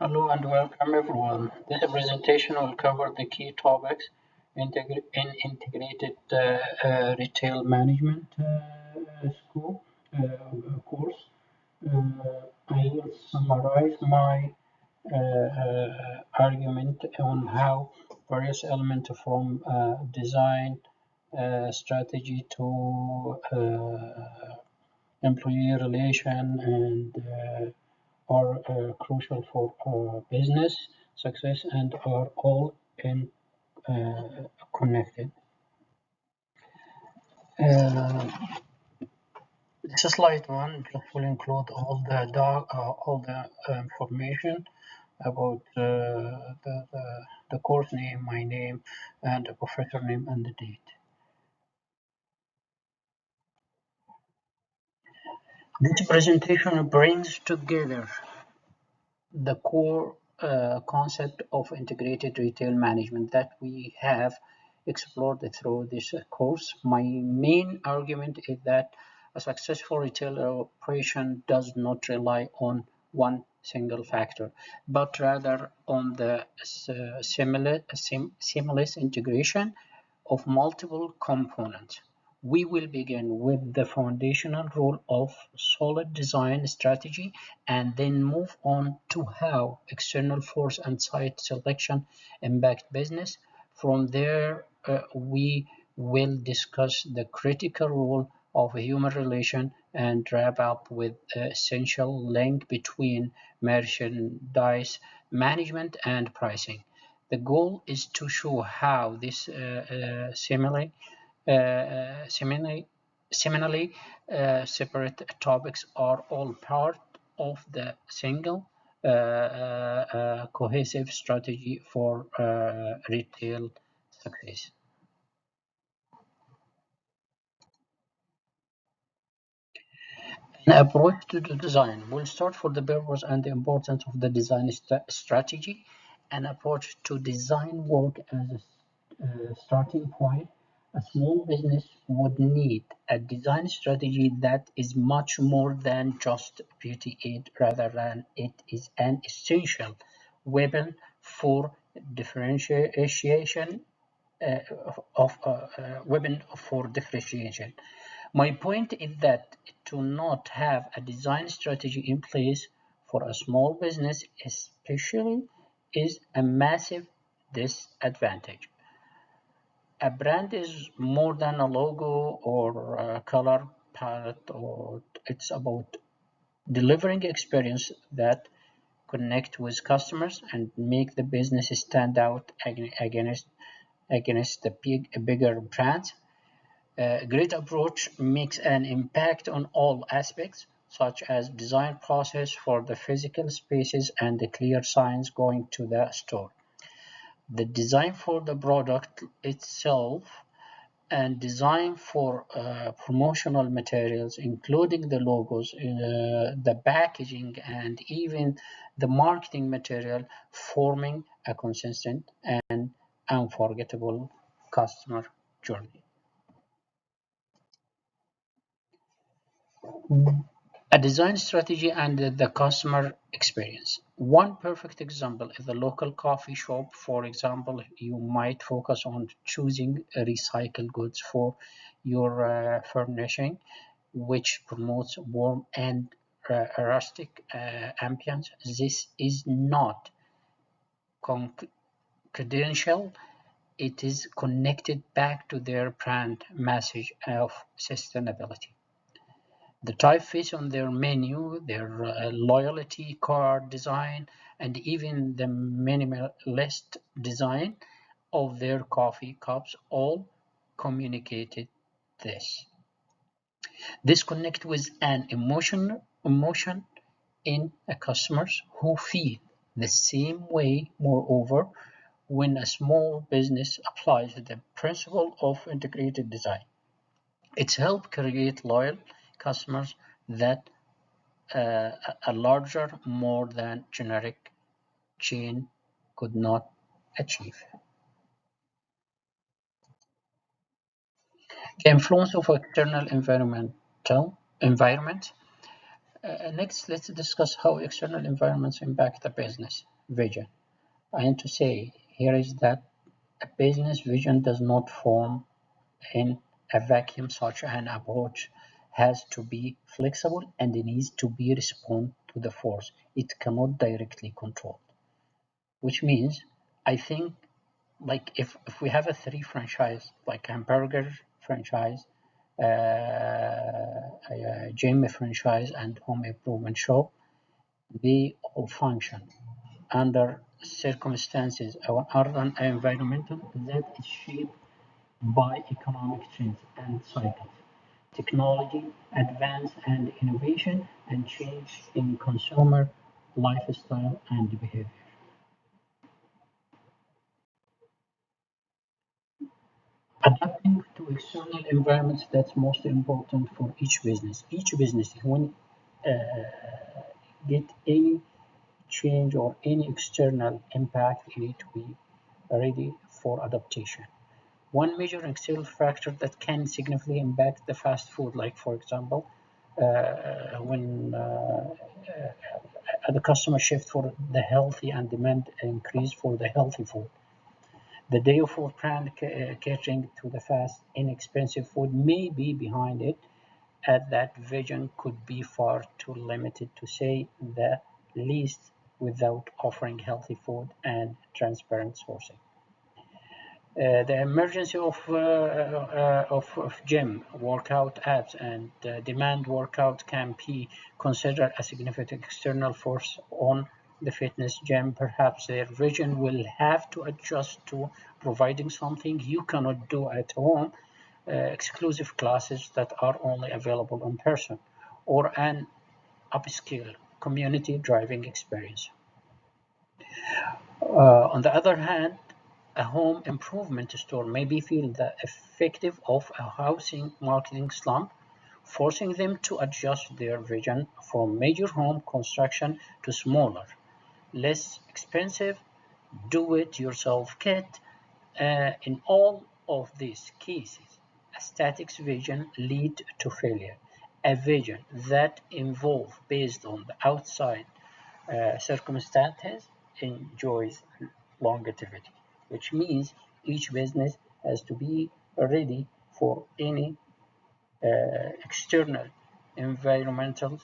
Hello and welcome everyone. This presentation will cover the key topics in integrated retail management school course. I will summarize my argument on how various elements from design strategy to employee relation and are crucial for business success and are all in connected. Uh, this slide one will include all the information about the course name, my name, and the professor name and the date. This presentation brings together the core concept of integrated retail management that we have explored through this course. My main argument is that a successful retail operation does not rely on one single factor, but rather on the seamless integration of multiple components. We will begin with the foundational role of solid design strategy and then move on to how external force and site selection impact business. From there, we will discuss the critical role of human relation and wrap up with the essential link between merchandise management and pricing. The goal is to show how this seminally separate topics are all part of the single cohesive strategy for retail success. An approach to the design. We'll start for the purpose and the importance of the design strategy. An approach to design work as a starting point. A small business would need a design strategy that is much more than just beauty aid, rather than it is an essential weapon for differentiation uh, differentiation. My point is that to not have a design strategy in place for a small business, especially, is a massive disadvantage. A brand is more than a logo or a color palette, or it's about delivering experience that connect with customers and make the business stand out against the bigger brands. A great approach makes an impact on all aspects, such as design process for the physical spaces and the clear signs going to the store. The design for the product itself and design for promotional materials, including the logos, the packaging, and even the marketing material, forming a consistent and unforgettable customer journey. A design strategy and the customer experience. One perfect example is the local coffee shop. For example, you might focus on choosing recycled goods for your furnishing, which promotes warm and rustic ambience. This is not confidential. It is connected back to their brand message of sustainability. The typeface on their menu, their loyalty card design, and even the minimalist design of their coffee cups all communicated this. This connect with an emotion in a customers who feel the same way. Moreover, when a small business applies the principle of integrated design, it's helped create loyal customers that a larger, more than generic chain could not achieve. The influence of external environment. Next, let's discuss how external environments impact the business vision. I need to say here is that a business vision does not form in a vacuum. Such an approach has to be flexible and it needs to be respond to the force it cannot directly control. Which means, I think, like if we have a three franchise, like hamburger franchise, a gym franchise, and home improvement shop, they all function under circumstances or urban environmental that is shaped by economic trends and cycles, technology, advance and innovation, and change in consumer lifestyle and behavior. Adapting to external environments, that's most important for each business. Each business, when get any change or any external impact, you need to be ready for adaptation. One major external factor that can significantly impact the fast food, like for example, when the customer shift for the healthy and demand increase for the healthy food. The day of food brand catering to the fast, inexpensive food may be behind it, as that vision could be far too limited to say the least without offering healthy food and transparent sourcing. The emergence of gym workout apps and demand workout can be considered a significant external force on the fitness gym. Perhaps their vision will have to adjust to providing something you cannot do at home, exclusive classes that are only available in person, or an upscale community driving experience. On the other hand, a home improvement store maybe feel the effective of a housing marketing slump, forcing them to adjust their vision from major home construction to smaller, less expensive, do-it-yourself kit. In all of these cases, a static vision lead to failure. A vision that evolves based on the outside circumstances enjoys longevity, which means each business has to be ready for any external environmental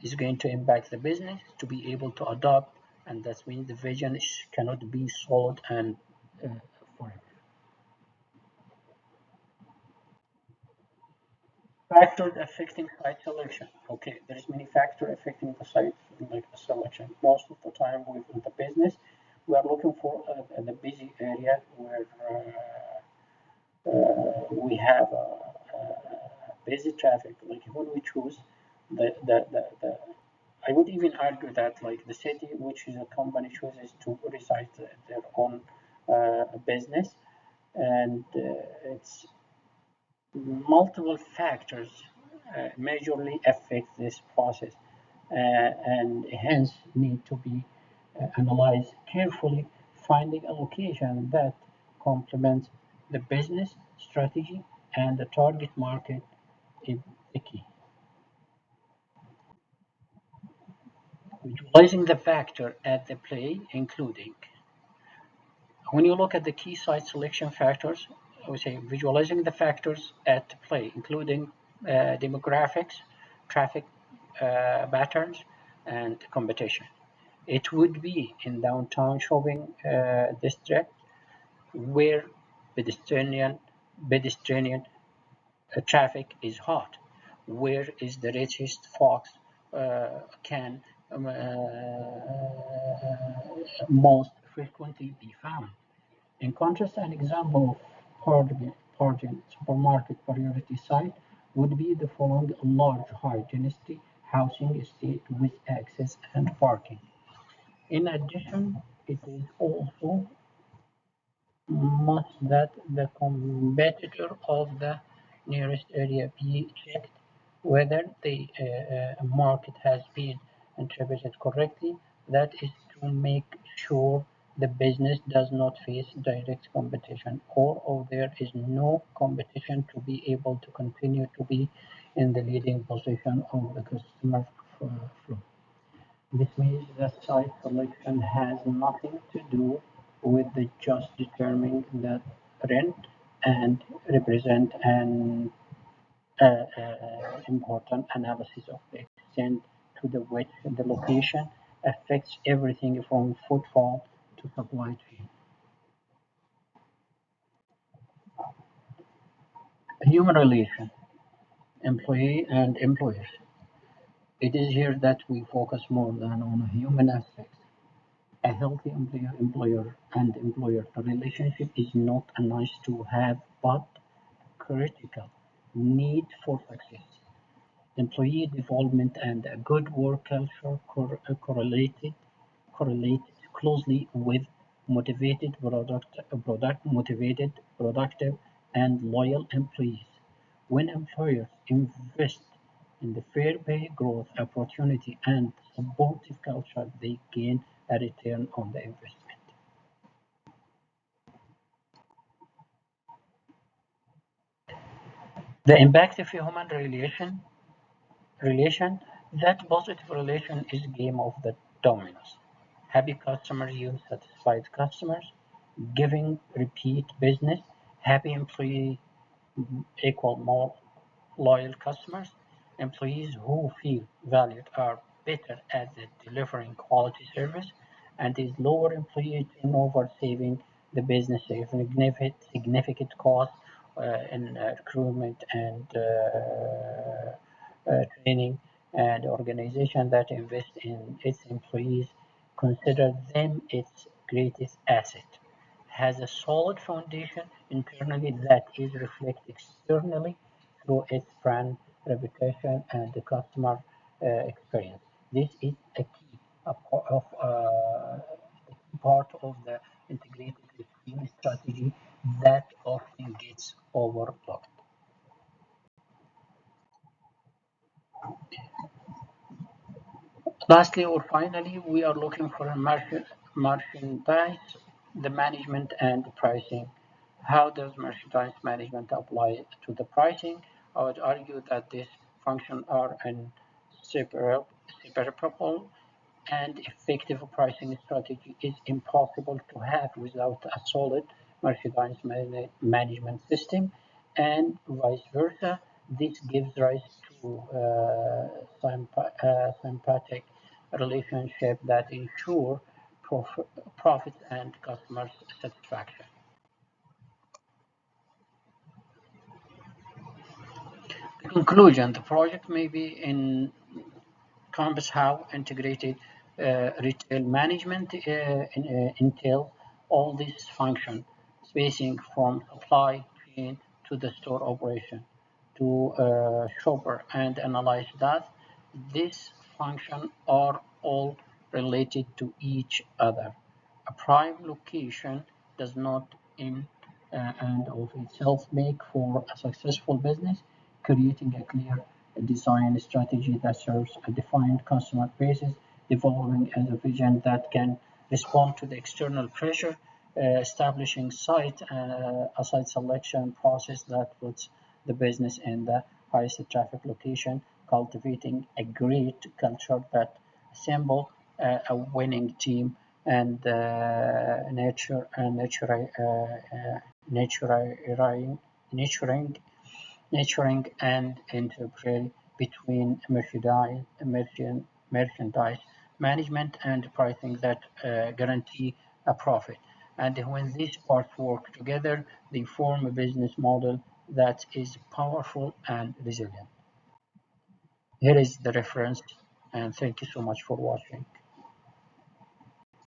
is going to impact the business to be able to adopt, and that means the vision cannot be sold and forever. Factors affecting site selection. Okay, there is many factors affecting the site, like the selection. Most of the time within the business, we are looking for the busy area where we have busy traffic. Like when we choose the I would even argue that like the city which is a company chooses to reside their own business, and it's multiple factors majorly affect this process, and hence need to be analyzed carefully. Finding a location that complements the business strategy and the target market is the key. Visualizing the factor at the play, including when you look at the key site selection factors, I would say visualizing the factors at play, including demographics, traffic patterns, and competition. It would be in downtown shopping district where pedestrian traffic is hot, where is the richest fox can most frequently be found. In contrast, an example of parking supermarket priority site would be the following large high-density housing estate with access and parking. In addition, it is also must that the competitor of the nearest area be checked whether the market has been interpreted correctly. That is to make sure the business does not face direct competition, or there is no competition to be able to continue to be in the leading position of the customer flow. This means that site selection has nothing to do with the just determining the rent and represent an important analysis of the extent to the which the location affects everything from footfall to supply chain. Human relation, employee and employers. It is here that we focus more than on human aspects. A healthy employer and employer relationship is not a nice to have but critical need for success. Employee development and a good work culture correlate closely with motivated, productive, and loyal employees. When employers invest in the fair pay, growth opportunity, and supportive culture, they gain a return on the investment. The impact of human relation, that positive relation is game of the dominoes. Happy customers yield satisfied customers, giving repeat business. Happy employee equal more loyal customers. Employees who feel valued are better at the delivering quality service, and is lower employee turnover, saving the business a significant cost in recruitment and training. And organization that invest in its employees consider them its greatest asset, has a solid foundation internally that is reflected externally through its brand reputation and the customer experience. This is a key part of the integrated recruitment strategy that often gets overlooked. Lastly or finally, we are looking for a merchandise, the management and pricing. How does merchandise management apply to the pricing? I would argue that these functions are inseparable, and effective pricing strategy is impossible to have without a solid merchandise management system, and vice versa. This gives rise to sympathetic relationship that ensure profit and customer satisfaction. In conclusion, the project may be in Compass how integrated retail management entails all these functions, spacing from supply chain to the store operation to shopper, and analyze that these functions are all related to each other. A prime location does not in and of itself make for a successful business. Creating a clear design strategy that serves a defined customer basis, developing a vision that can respond to the external pressure, establishing a site selection process that puts the business in the highest traffic location, cultivating a great culture that assemble a winning team, and nurturing, nurturing nurturing and interplay between merchandise management and pricing that guarantee a profit. And when these parts work together, they form a business model that is powerful and resilient. Here is the reference, and thank you so much for watching.